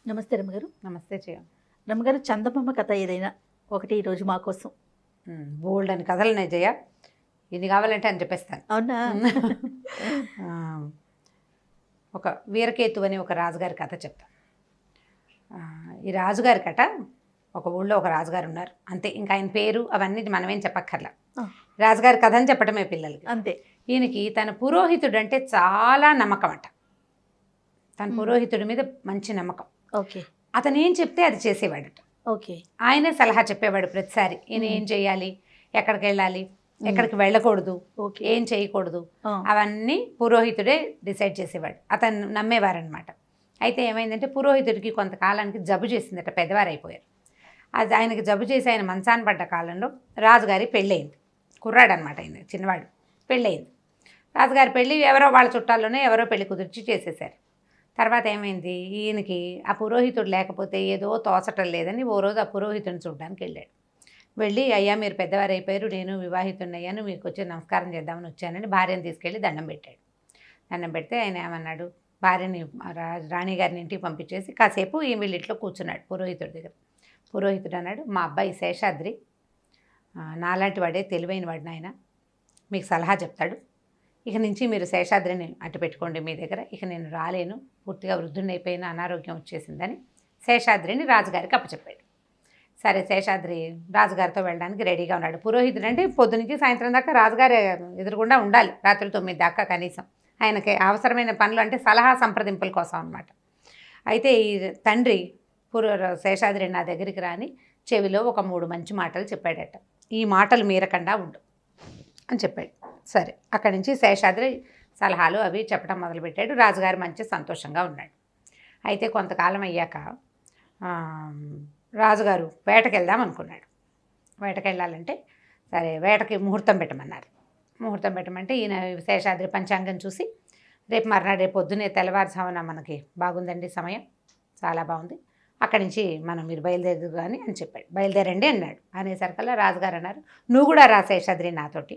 నమస్తే రమ్మగారు. నమస్తే చేయ రమ్మగారు, చందమామ కథ ఏదైనా ఒకటి ఈరోజు మా కోసం. బోల్డ్ అని కథలు ఉన్నాయి జయ, ఇది కావాలంటే అని చెప్పేస్తాను. అవునా? ఆ, ఒక వీరకేతు అని ఒక రాజుగారి కథ చెప్తా. ఈ రాజుగారి కథ, ఒక ఊళ్ళో ఒక రాజుగారు ఉన్నారు అంతే, ఇంకా ఆయన పేరు అవన్నీ మనమేం చెప్పక్కర్లా, రాజుగారి కథ అని చెప్పడమే పిల్లలకి అంతే. ఈయనకి తన పురోహితుడు అంటే చాలా నమ్మకం అంట. తన పురోహితుడి మీద మంచి నమ్మకం. ఓకే. అతను ఏం చెప్తే అది చేసేవాడట. ఓకే. ఆయనే సలహా చెప్పేవాడు ప్రతిసారి. ఈయన ఏం చేయాలి, ఎక్కడికి వెళ్ళాలి, ఎక్కడికి వెళ్ళకూడదు, ఏం చేయకూడదు, అవన్నీ పురోహితుడే డిసైడ్ చేసేవాడు. అతను నమ్మేవారనమాట. అయితే ఏమైందంటే పురోహితుడికి కొంతకాలానికి జబ్బు చేసిందట, పెద్దవారైపోయారు. అది ఆయనకి జబ్బు చేసి ఆయన మంచాన పడ్డ కాలంలో రాజుగారి పెళ్ళయింది. కుర్రాడు అనమాట, ఆయన చిన్నవాడు. పెళ్ళయింది. రాజుగారి పెళ్ళి ఎవరో వాళ్ళ చుట్టాల్లోనే ఎవరో పెళ్లి కుదిర్చి చేసేసారు. తర్వాత ఏమైంది, ఈయనకి ఆ పురోహితుడు లేకపోతే ఏదో తోచటం లేదని ఓ రోజు ఆ పురోహితుడిని చూడడానికి వెళ్ళాడు. వెళ్ళి, అయ్యా మీరు పెద్దవారు అయిపోయారు, నేను వివాహితుడిని అయ్యాను, మీకు వచ్చి నమస్కారం చేద్దామని వచ్చానని భార్యను తీసుకెళ్ళి దండం పెట్టాడు. దండం పెడితే ఆయన ఏమన్నాడు, భార్యని రాణిగారిని ఇంటికి పంపించేసి కాసేపు ఈ వీళ్ళింట్లో కూర్చున్నాడు పురోహితుడి దగ్గర. పురోహితుడు అన్నాడు, మా అబ్బాయి శేషాద్రి నాలాంటి వాడే, తెలివైన వాడు నాయన, మీకు సలహా చెప్తాడు. ఇక నుంచి మీరు శేషాద్రిని అట్టు పెట్టుకోండి మీ దగ్గర, ఇక నేను రాలేను, పూర్తిగా వృద్ధుని అయిపోయిన అనారోగ్యం వచ్చేసిందని శేషాద్రిని రాజుగారికి అప్పచెప్పాడు. సరే, శేషాద్రి రాజుగారితో వెళ్ళడానికి రెడీగా ఉన్నాడు. పురోహితుడు అంటే పొద్దు నుంచి సాయంత్రం దాకా రాజుగారి ఎదురుగుండా ఉండాలి, రాత్రి 9 దాకా కనీసం. ఆయనకి అవసరమైన పనులు అంటే సలహా సంప్రదింపుల కోసం అనమాట. అయితే ఈ తండ్రి శేషాద్రి నా దగ్గరికి రాని చెవిలో ఒక 3 మంచి మాటలు చెప్పాడట. ఈ మాటలు మీరకుండా ఉండు అని చెప్పాడు. సరే, అక్కడి నుంచి శేషాద్రి సలహాలు అవి చెప్పడం మొదలుపెట్టాడు. రాజుగారు మంచి సంతోషంగా ఉన్నాడు. అయితే కొంతకాలం అయ్యాక రాజుగారు వేటకి వెళ్దాం అనుకున్నాడు. వేటకి వెళ్ళాలంటే సరే, వేటకి ముహూర్తం పెట్టమన్నారు. ముహూర్తం పెట్టమంటే ఈయన శేషాద్రి పంచాంగం చూసి, రేపు మర్నాడు, రేపు పొద్దున్నే తెల్లవారుజామున మనకి బాగుందండి సమయం, చాలా బాగుంది, అక్కడి నుంచి మీరు బయలుదేరదు కానీ అని చెప్పాడు. బయలుదేరండి అన్నాడు. అనేసరికల్లా రాజుగారు అన్నారు, నువ్వు కూడా రా శేషాద్రి నాతోటి,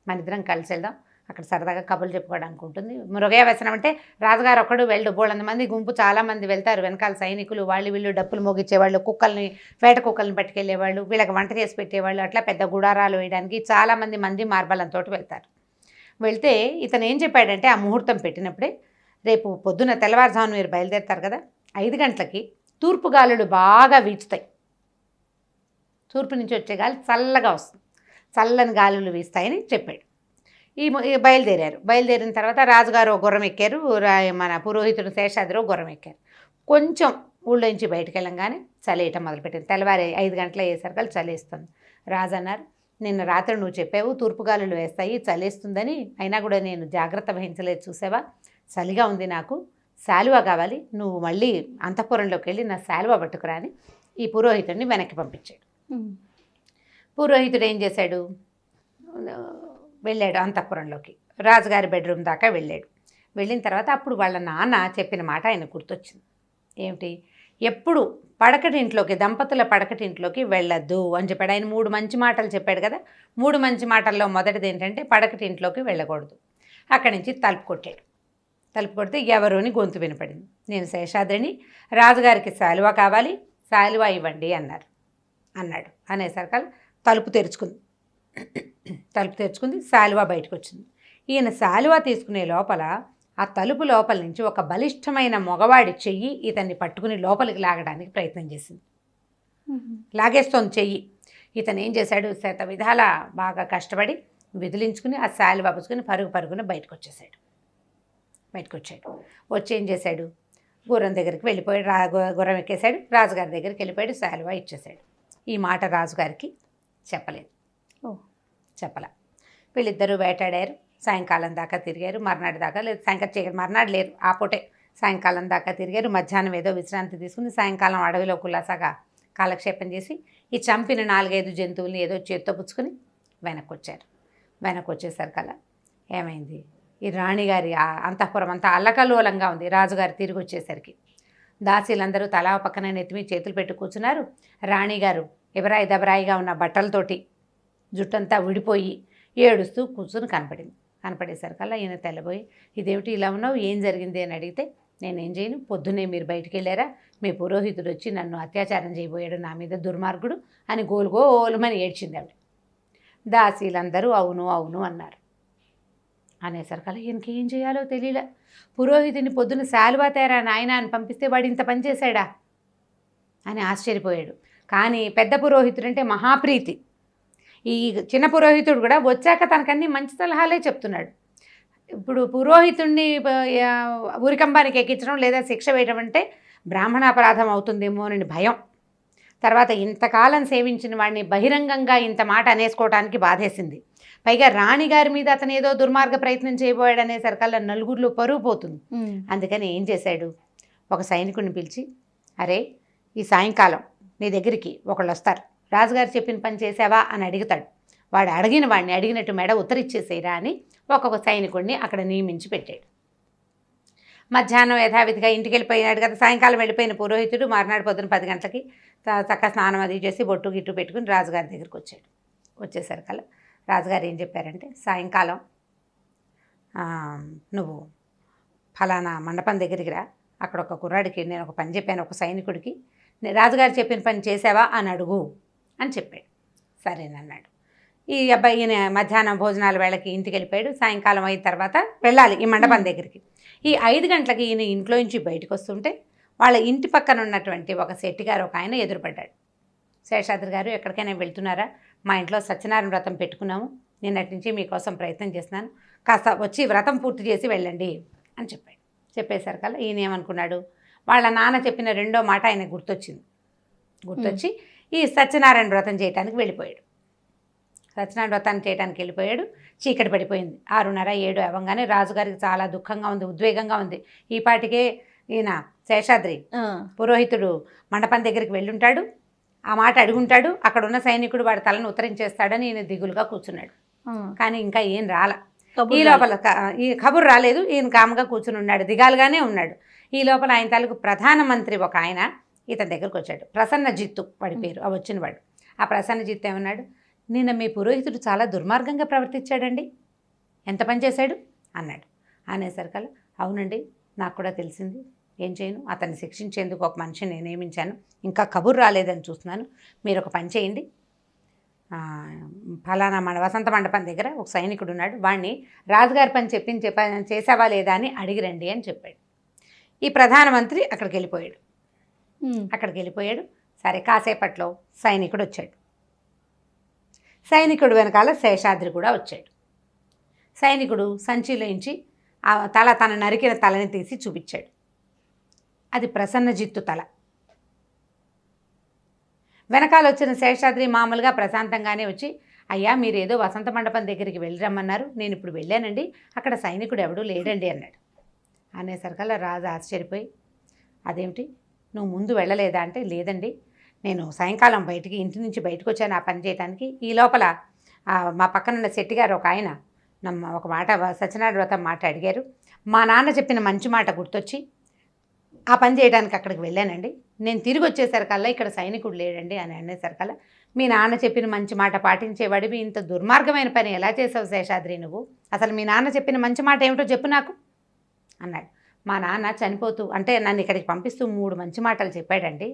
మన ఇద్దరం కలిసి వెళ్దాం, అక్కడ సరదాగా కబుర్లు చెప్పుకోవడానికి ఉంటుంది. మృగయ వ్యసనం అంటే రాజుగారు ఒక్కడు వెళ్ళడు, బోళ్ళంత మంది గుంపు చాలామంది వెళ్తారు, వెనకాల సైనికులు వాళ్ళు వీళ్ళు డప్పులు మోగించేవాళ్ళు, కుక్కల్ని వేట కుక్కల్ని పట్టుకెళ్ళేవాళ్ళు, వీళ్ళకి వంట చేసి పెట్టేవాళ్ళు, అట్లా పెద్ద గుడారాలు వేయడానికి చాలామంది మార్బలంతో వెళ్తారు. వెళ్తే ఇతను ఏం చెప్పాడంటే, ఆ ముహూర్తం పెట్టినప్పుడే, రేపు పొద్దున్న తెల్లవారుజామున మీరు బయలుదేరుతారు కదా, 5 గంటలకి తూర్పు గాలులు బాగా వీచుతాయి, తూర్పు నుంచి వచ్చే గాలి చల్లగా వస్తుంది, చల్లని గాలులు వీస్తాయని చెప్పాడు. బయలుదేరారు. బయలుదేరిన తర్వాత రాజుగారు గుర్రం ఎక్కారు, మన పురోహితుడు శేషాద్రి గుర్రం ఎక్కారు. కొంచెం ఊళ్ళో నుంచి బయటకు వెళ్ళంగానే చలేయటం మొదలుపెట్టింది. తెల్లవారి 5 గంటల అయ్యేసరికి చలేస్తుంది. రాజు అన్నారు, నిన్న రాత్రి నువ్వు చెప్పావు తూర్పుగాలులు వేస్తాయి, చలేస్తుందని, అయినా కూడా నేను జాగ్రత్త వహించలేదు, చూసావా, చలిగా ఉంది, నాకు శాలువా కావాలి, నువ్వు మళ్ళీ అంతఃపురంలోకి వెళ్ళి నా శాలువా పట్టుకురా అని ఈ పురోహితుడిని వెనక్కి పంపించాడు. పురోహితుడు ఏం చేశాడు, వెళ్ళాడు అంతఃపురంలోకి, రాజుగారి బెడ్రూమ్ దాకా వెళ్ళాడు. వెళ్ళిన తర్వాత అప్పుడు వాళ్ళ నాన్న చెప్పిన మాట ఆయన గుర్తొచ్చింది. ఏమిటి, ఎప్పుడు పడకటింట్లోకి, దంపతుల పడకటింట్లోకి వెళ్ళొద్దు అని చెప్పాడు. ఆయన 3 మంచి మాటలు చెప్పాడు కదా, 3 మంచి మాటల్లో మొదటిది ఏంటంటే పడకటింట్లోకి వెళ్ళకూడదు. అక్కడి నుంచి తలుపు కొట్టాడు. తలుపు కొడితే ఎవరు అని గొంతు వినపడింది. నేను శేషాద్రిని, రాజుగారికి శాలువా కావాలి, శాలువా ఇవ్వండి అన్నాడు. అనేసరికి తలుపు తెరుచుకుంది. శాలువా బయటకు వచ్చింది. ఈయన శాలువా తీసుకునే లోపల ఆ తలుపు లోపల నుంచి ఒక బలిష్టమైన మగవాడి చెయ్యి ఇతన్ని పట్టుకుని లోపలికి లాగడానికి ప్రయత్నం చేసింది. లాగేస్తోంది చెయ్యి. ఇతను ఏం చేశాడు, శత విధాల బాగా కష్టపడి విదిలించుకుని ఆ శాలువా పుచ్చుకుని పరుగున బయటకు వచ్చాడు. వచ్చి ఏం చేశాడు, గుర్రం దగ్గరికి వెళ్ళిపోయాడు. గుర్రం ఎక్కేశాడు, రాజుగారి దగ్గరికి వెళ్ళిపోయాడు, శాలువా ఇచ్చేశాడు. ఈ మాట రాజుగారికి చెప్పలేదు. చెప్పలా. వీళ్ళిద్దరూ వేటాడారు, సాయంకాలం దాకా తిరిగారు, మర్నాడు దాకా లేదు, మర్నాడు లేరు, ఆ పూటే సాయంకాలం దాకా తిరిగారు. మధ్యాహ్నం ఏదో విశ్రాంతి తీసుకుని సాయంకాలం అడవిలో కులాసాగా కాలక్షేపం చేసి ఈ చంపిన 4-5 జంతువుల్ని ఏదో చేత్తో పుచ్చుకొని వెనక్కి వచ్చేసరికల్లా ఏమైంది, ఈ రాణిగారి అంతఃపురం అంతా అల్లకల్లోలంగా ఉంది. రాజుగారు తిరిగి వచ్చేసరికి దాసీలందరూ తలా పక్కన నెత్తిమి చేతులు పెట్టి కూర్చున్నారు. రాణిగారు ఎవరాయి దబరాయిగా ఉన్న బట్టలతోటి జుట్టంతా విడిపోయి ఏడుస్తూ కూర్చుని కనపడేసరికల్లా ఈయన తెల్లబోయి, ఇదేమిటి ఇలా ఉన్నావు, ఏం జరిగింది అని అడిగితే, నేనేం చేయను, పొద్దున్నే మీరు బయటికి వెళ్ళారా, మీ పురోహితుడు వచ్చి నన్ను అత్యాచారం చేయబోయాడు, నా మీద దుర్మార్గుడు అని గోలుమని ఏడ్చింది ఆవిడ. దాసీలందరూ అవును అవును అన్నారు. అనేసరికల్లా ఈయనకి ఏం చేయాలో తెలియలే. పురోహితుని పొద్దున శాలువా తేరా నాయన అని పంపిస్తే వాడు ఇంత పని చేశాడా అని ఆశ్చర్యపోయాడు. కానీ పెద్ద పురోహితుడు అంటే మహాప్రీతి. ఈ చిన్న పురోహితుడు కూడా వచ్చాక తనకన్నీ మంచి సలహాలే చెప్తున్నాడు. ఇప్పుడు పురోహితుడిని ఊరికంబానికి ఎక్కించడం లేదా శిక్ష వేయడం అంటే బ్రాహ్మణాపరాధం అవుతుందేమోనని భయం. తర్వాత ఇంతకాలం సేవించిన వాడిని బహిరంగంగా ఇంత మాట అనేసుకోవడానికి బాధేసింది. పైగా రాణిగారి మీద అతను ఏదో దుర్మార్గ ప్రయత్నం చేయబోయాడు అనేసరికల్లా నలుగురిలో పరువు పోతుంది. అందుకని ఏం చేశాడు, ఒక సైనికుడిని పిలిచి, అరే ఈ సాయంకాలం నీ దగ్గరికి ఒకళ్ళు వస్తారు, రాజుగారు చెప్పిన పని చేసావా అని అడుగుతాడు. వాడు అడిగిన వాడిని అడిగినట్టు మెడ ఉత్తరిచ్చేసేరా అని ఒక్కొక్క సైనికుడిని అక్కడ నియమించి పెట్టాడు. మధ్యాహ్నం యథావిధిగా ఇంటికి వెళ్ళిపోయినాడు కదా. సాయంకాలం వెళ్ళిపోయిన పురోహితుడు మర్నాడు పొద్దున 10 గంటలకి చక్కగా స్నానం అది చేసి బొట్టు గిట్టు పెట్టుకుని రాజుగారి దగ్గరికి వచ్చాడు. వచ్చేసరికల్లా రాజుగారు ఏం చెప్పారంటే, సాయంకాలం నువ్వు ఫలానా మండపం దగ్గరికి రా, అక్కడ ఒక కుర్రాడికి నేను ఒక పని చెప్పాను, ఒక సైనికుడికి, రాజుగారు చెప్పిన పని చేసావా అని అడుగు అని చెప్పాడు. సరేనన్నాడు. ఈ అబ్బాయి ఈయన మధ్యాహ్నం భోజనాల వేళకి ఇంటికి వెళ్ళిపోయాడు. సాయంకాలం అయిన తర్వాత వెళ్ళాలి ఈ మండపం దగ్గరికి. ఈ 5 గంటలకి ఈయన ఇంట్లో నుంచి బయటకు వస్తుంటే వాళ్ళ ఇంటి పక్కన ఉన్నటువంటి ఒక శెట్టి గారు ఒక ఆయన ఎదురుపడ్డాడు. శేషాద్రి గారు ఎక్కడికైనా వెళ్తున్నారా, మా ఇంట్లో సత్యనారాయణ వ్రతం పెట్టుకున్నాము, నిన్నటి నుంచి మీకోసం ప్రయత్నం చేస్తున్నాను, కాస్త వచ్చి వ్రతం పూర్తి చేసి వెళ్ళండి అని చెప్పాడు. చెప్పేసరికల్లా ఈయన ఏమనుకున్నాడు, వాళ్ళ నాన్న చెప్పిన రెండో మాట ఆయన గుర్తొచ్చి ఈ సత్యనారాయణ వ్రతం చేయడానికి వెళ్ళిపోయాడు. సత్యనారాయణ వ్రతాన్ని చేయడానికి వెళ్ళిపోయాడు. చీకటి పడిపోయింది. 6:30 7 అవ్వగానే రాజుగారికి చాలా దుఃఖంగా ఉంది, ఉద్వేగంగా ఉంది. ఈ పాటికే ఈయన శేషాద్రి పురోహితుడు మండపం దగ్గరికి వెళ్ళుంటాడు, ఆ మాట అడుగుంటాడు. అక్కడ ఉన్న సైనికుడు వాడి తలను ఉత్తరించేస్తాడని ఈయన దిగులుగా కూర్చున్నాడు. కానీ ఇంకా ఏం రాల. ఈ లోపల ఈ కబురు రాలేదు. ఈయన కామ్గా కూర్చుని ఉన్నాడు, దిగాలుగానే ఉన్నాడు. ఈ లోపల ఆయన తాలూకు ప్రధానమంత్రి ఒక ఆయన ఇతని దగ్గరకు వచ్చాడు. ప్రసన్నజిత్తు వాడి పేరు, ఆ వచ్చిన వాడు. ఆ ప్రసన్నజిత్తు ఏమన్నాడు, నిన్న మీ పురోహితుడు చాలా దుర్మార్గంగా ప్రవర్తించాడండి, ఎంత పని చేశాడు అన్నాడు. అనేసరికల్లా అవునండి, నాకు కూడా తెలిసింది, ఏం చేయను, అతన్ని శిక్షించేందుకు ఒక మనిషిని నేను నియమించాను, ఇంకా కబురు రాలేదని చూస్తున్నాను, మీరు ఒక పని చేయండి, ఫలానా మన వసంత మండపం దగ్గర ఒక సైనికుడు ఉన్నాడు, వాడిని రాజుగారి పని చేసావా లేదా అని అడిగిరండి అని చెప్పాడు. ఈ ప్రధానమంత్రి అక్కడికి వెళ్ళిపోయాడు. సరే, కాసేపట్లో సైనికుడు వచ్చాడు. సైనికుడు వెనకాల శేషాద్రి కూడా వచ్చాడు. సైనికుడు సంచిలోంచి ఆ తన నరికిన తలని తీసి చూపించాడు. అది ప్రసన్నజిత్తు తల. వెనకాల వచ్చిన శేషాద్రి మామూలుగా ప్రశాంతంగానే వచ్చి, అయ్యా మీరు ఏదో వసంత మండపం దగ్గరికి వెళ్ళరమ్మన్నారు, నేను ఇప్పుడు వెళ్ళానండి, అక్కడ సైనికుడు ఎవడూ లేడండి అన్నాడు. అనేసరికల్లా రాజు ఆశ్చర్యపోయి, అదేమిటి నువ్వు ముందు వెళ్ళలేదా అంటే, లేదండి, నేను సాయంకాలం ఇంటి నుంచి బయటకు వచ్చాను ఆ పని చేయడానికి. ఈ లోపల మా పక్కనున్న శెట్టి గారు ఒక ఆయన ఒక మాట సత్యనారాయణ వ్రతం మాట అడిగారు, మా నాన్న చెప్పిన మంచి మాట గుర్తొచ్చి ఆ పని చేయడానికి అక్కడికి వెళ్ళానండి, నేను తిరిగి వచ్చేసరికల్లా ఇక్కడ సైనికుడు లేడండి అని అనేసరికల్లా, మీ నాన్న చెప్పిన మంచి మాట పాటించేవాడివి ఇంత దుర్మార్గమైన పని ఎలా చేసావు శేషాద్రి నువ్వు, అసలు మీ నాన్న చెప్పిన మంచి మాట ఏమిటో చెప్పు నాకు అన్నాడు. మా నాన్న చనిపోతూ అంటే నన్ను ఇక్కడికి పంపిస్తూ 3 మంచి మాటలు చెప్పాడండి.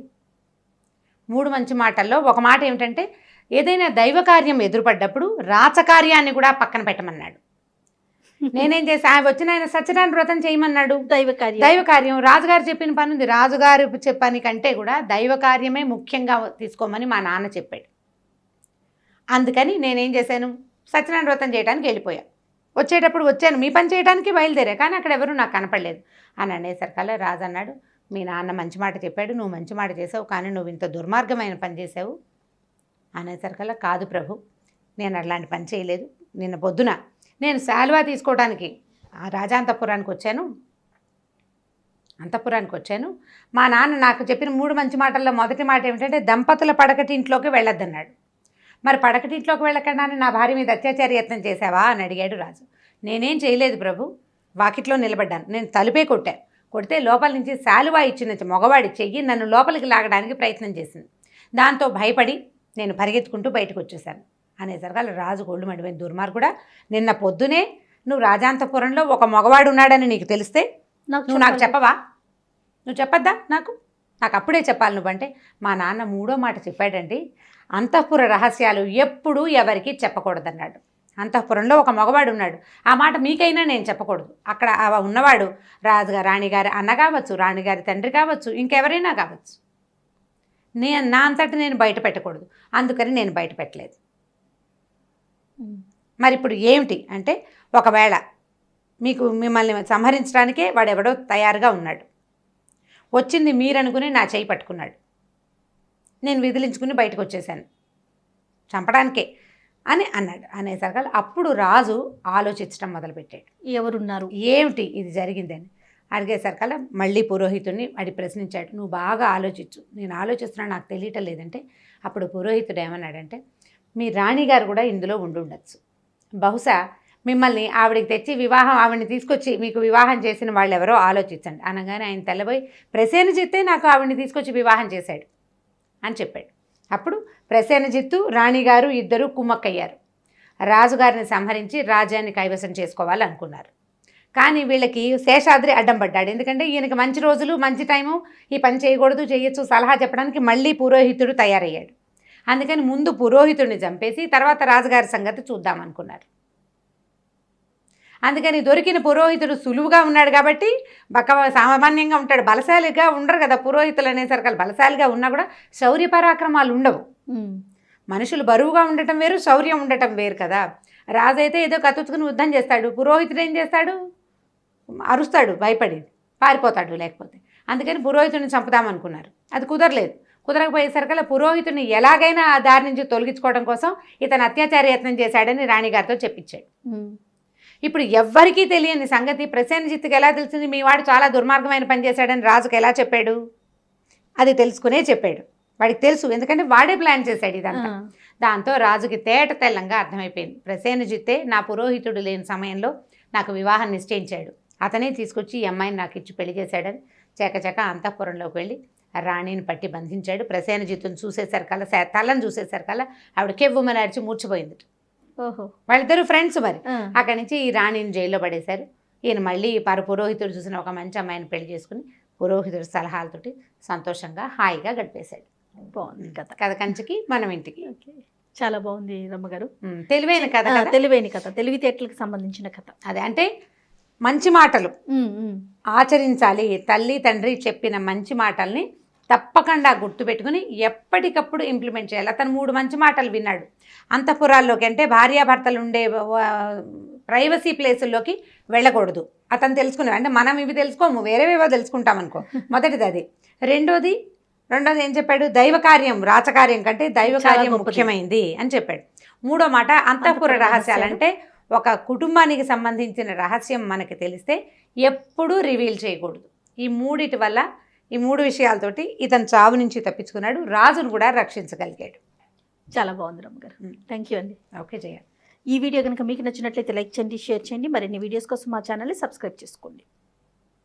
3 మంచి మాటల్లో ఒక మాట ఏమిటంటే, ఏదైనా దైవకార్యం ఎదురుపడ్డప్పుడు రాచకార్యాన్ని కూడా పక్కన పెట్టమన్నాడు. నేనేం చేసి వచ్చిన ఆయన సత్యనారాయణ వ్రతం చేయమన్నాడు. దైవకార్యం రాజుగారు చెప్పిన పని ఉంది, రాజుగారు చెప్పని కంటే కూడా దైవకార్యమే ముఖ్యంగా తీసుకోమని మా నాన్న చెప్పాడు. అందుకని నేనేం చేశాను, సత్యనారాయణ వ్రతం చేయడానికి వెళ్ళిపోయా. వచ్చేటప్పుడు వచ్చాను, మీ పని చేయడానికి బయలుదేరా, కానీ అక్కడ ఎవరు నాకు కనపడలేదు అని అనేసరికల్లా రాజు అన్నాడు, మీ నాన్న మంచి మాట చెప్పాడు, నువ్వు మంచి మాట చేసావు, కానీ నువ్వు ఇంత దుర్మార్గమైన పని చేసావు అనేసరికల్లా, కాదు ప్రభు, నేను అలాంటి పని చేయలేదు, నిన్న పొద్దున నేను శాలువా తీసుకోవడానికి రాజాంతపురానికి వచ్చాను, మా నాన్న నాకు చెప్పిన 3 మంచి మాటల్లో మొదటి మాట ఏమిటంటే, దంపతుల పడకటింట్లోకి వెళ్ళొద్దన్నాడు. మరి పడకటింట్లోకి వెళ్ళకుండా నా భార్య మీద అత్యాచార యత్నం చేశావా అని అడిగాడు రాజు. నేనేం చేయలేదు ప్రభు, వాకిట్లో నిలబడ్డాను, నేను తలుపే కొడితే లోపల నుంచి శాలువా ఇచ్చిన మగవాడి చెయ్యి నన్ను లోపలికి లాగడానికి ప్రయత్నం చేసింది, దాంతో భయపడి నేను పరిగెత్తుకుంటూ బయటకు వచ్చేసాను అనేసరికి రాజు గోళ్ళు మండిపోయిన, దుర్మార్గుడా, నిన్న పొద్దునే నువ్వు రాజాంతపురంలో ఒక మగవాడు ఉన్నాడని నీకు తెలిస్తే నువ్వు నాకు చెప్పవా నువ్వు చెప్పొద్దా నాకు అప్పుడే చెప్పాలి నువ్వంటే మా నాన్న 3వ మాట చెప్పాడండి, అంతఃపుర రహస్యాలు ఎప్పుడూ ఎవరికి చెప్పకూడదన్నాడు. అంతఃపురంలో ఒక మగవాడు ఉన్నాడు, ఆ మాట మీకైనా నేను చెప్పకూడదు. అక్కడ ఉన్నవాడు రాజుగారు రాణిగారి అన్న కావచ్చు, రాణిగారి తండ్రి కావచ్చు, ఇంకెవరైనా కావచ్చు. నా అంతటి నేను బయట పెట్టకూడదు, అందుకని నేను బయట పెట్టలేదు. మరి ఇప్పుడు ఏమిటి అంటే, ఒకవేళ మిమ్మల్ని సంహరించడానికే వాడెవడో తయారుగా ఉన్నాడు, వచ్చింది మీరనుకుని నా చేయి పట్టుకున్నాడు, నేను విదిలించుకుని బయటకు వచ్చేసాను చంపడానికే అని అన్నాడు. అనేసరికి అప్పుడు రాజు ఆలోచించడం మొదలుపెట్టాడు, ఎవరున్నారు ఏమిటి ఇది జరిగిందని. అడిగేసరికల్లా మళ్ళీ పురోహితుడిని ప్రశ్నించాడు, నువ్వు బాగా ఆలోచించు, నేను ఆలోచిస్తున్నా నాకు తెలియటం లేదంటే. అప్పుడు పురోహితుడు ఏమన్నాడంటే, మీ రాణిగారు కూడా ఇందులో ఉండొచ్చు, బహుశా మిమ్మల్ని ఆవిడికి తెచ్చి ఆవిడని తీసుకొచ్చి మీకు వివాహం చేసిన వాళ్ళు ఎవరో ఆలోచించండి అనగానే ఆయన తెల్లబోయి, ప్రసేనజిత్తే నాకు ఆవిడని తీసుకొచ్చి వివాహం చేశాడు అని చెప్పాడు. అప్పుడు ప్రసేనజిత్తు రాణిగారు ఇద్దరు కుమ్మక్కయ్యారు, రాజుగారిని సంహరించి రాజ్యాన్ని కైవసం చేసుకోవాలనుకున్నారు. కానీ వీళ్ళకి శేషాద్రి అడ్డం పడ్డాడు, ఎందుకంటే ఈయనకి మంచి రోజులు మంచి టైము, ఈ పని చేయకూడదు చేయొచ్చు సలహా చెప్పడానికి మళ్ళీ పురోహితుడు తయారయ్యాడు. అందుకని ముందు పురోహితుడిని చంపేసి తర్వాత రాజుగారి సంగతి చూద్దామనుకున్నారు. అందుకని దొరికిన పురోహితుడు సులువుగా ఉన్నాడు కాబట్టి సామాన్యంగా ఉంటాడు, బలశాలిగా ఉండరు కదా పురోహితులు అనేసరికి. బలశాలిగా ఉన్నా కూడా శౌర్య పరాక్రమాలు ఉండవు. మనుషులు బరువుగా ఉండటం వేరు, శౌర్యం ఉండటం వేరు కదా. రాజు అయితే ఏదో కత్తుకుని యుద్ధం చేస్తాడు, పురోహితుడు ఏం చేస్తాడు, అరుస్తాడు, భయపడి పారిపోతాడు లేకపోతే. అందుకని పురోహితుడిని చంపుదామనుకున్నారు, అది కుదరలేదు. కుదరకపోయేసరికల్లా పురోహితుడిని ఎలాగైనా ఆ దారి నుంచి తొలగించుకోవడం కోసం ఇతను అత్యాచార యత్నం చేశాడని రాణిగారితో చెప్పించాడు. ఇప్పుడు ఎవ్వరికీ తెలియని సంగతి ప్రసేనజిత్తుకి ఎలా తెలిసింది, మీ వాడు చాలా దుర్మార్గమైన పని చేశాడని రాజుకు ఎలా చెప్పాడు, అది తెలుసుకునే చెప్పాడు. వాడికి తెలుసు, ఎందుకంటే వాడే ప్లాన్ చేశాడు ఇదంతా. దాంతో రాజుకి తేట తెల్లంగా అర్థమైపోయింది, ప్రసేనజిత్తే నా పురోహితుడు లేని సమయంలో నాకు వివాహం నిశ్చయించాడు, అతనే తీసుకొచ్చి ఈ అమ్మాయిని నాకు ఇచ్చి పెళ్లి చేశాడని చకచక అంతఃపురంలోకి వెళ్ళి రాణిని పట్టి బంధించాడు. ప్రసేనజిత్తుని చూసేసరికల్లా, తలని చూసేసరికల్లా ఆవిడ కెవ్వుమని అరిచి మూర్చిపోయింది. ఓహో, వాళ్ళిద్దరు ఫ్రెండ్స్. మరి అక్కడి నుంచి ఈ రాణిని జైల్లో పడేశారు. ఈయన మళ్ళీ పురోహితుడు చూసిన ఒక మంచి అమ్మాయిని పెళ్లి చేసుకుని పురోహితుడి సలహాలతోటి సంతోషంగా హాయిగా గడిపేశాడు. బాగుంది కథ కంచికి మనం ఇంటికి. చాలా బాగుంది రమ్మగారు, తెలివైన కథ, తెలివైన కథ, తెలివితేటలకు సంబంధించిన కథ. అదే అంటే మంచి మాటలు ఆచరించాలి. తల్లి తండ్రి చెప్పిన మంచి మాటల్ని తప్పకుండా గుర్తుపెట్టుకుని ఎప్పటికప్పుడు ఇంప్లిమెంట్ చేయాలి. అతను 3 మంచి మాటలు విన్నాడు. అంతఃపురాల్లోకి అంటే భార్యాభర్తలు ఉండే ప్రైవసీ ప్లేసుల్లోకి వెళ్ళకూడదు అతను తెలుసుకునే. అంటే మనం ఇవి తెలుసుకోము, వేరేవేవో తెలుసుకుంటాం అనుకో. మొదటిది అది. రెండోది ఏం చెప్పాడు, దైవకార్యం రాచకార్యం కంటే దైవకార్యం ముఖ్యమైంది అని చెప్పాడు. 3వ మాట అంతఃపుర రహస్యాలంటే ఒక కుటుంబానికి సంబంధించిన రహస్యం మనకి తెలిస్తే ఎప్పుడూ రివీల్ చేయకూడదు. ఈ 3 విషయాలతోటి ఇతను చావు నుంచి తప్పించుకున్నాడు, రాజును కూడా రక్షించగలిగాడు. చాలా బాగుంది రమ్మగారు, థ్యాంక్ యూ అండి. ఓకే జయ. ఈ వీడియో కనుక మీకు నచ్చినట్లయితే లైక్ చేయండి, షేర్ చేయండి. మరిన్ని వీడియోస్ కోసం మా ఛానల్ని సబ్స్క్రైబ్ చేసుకోండి.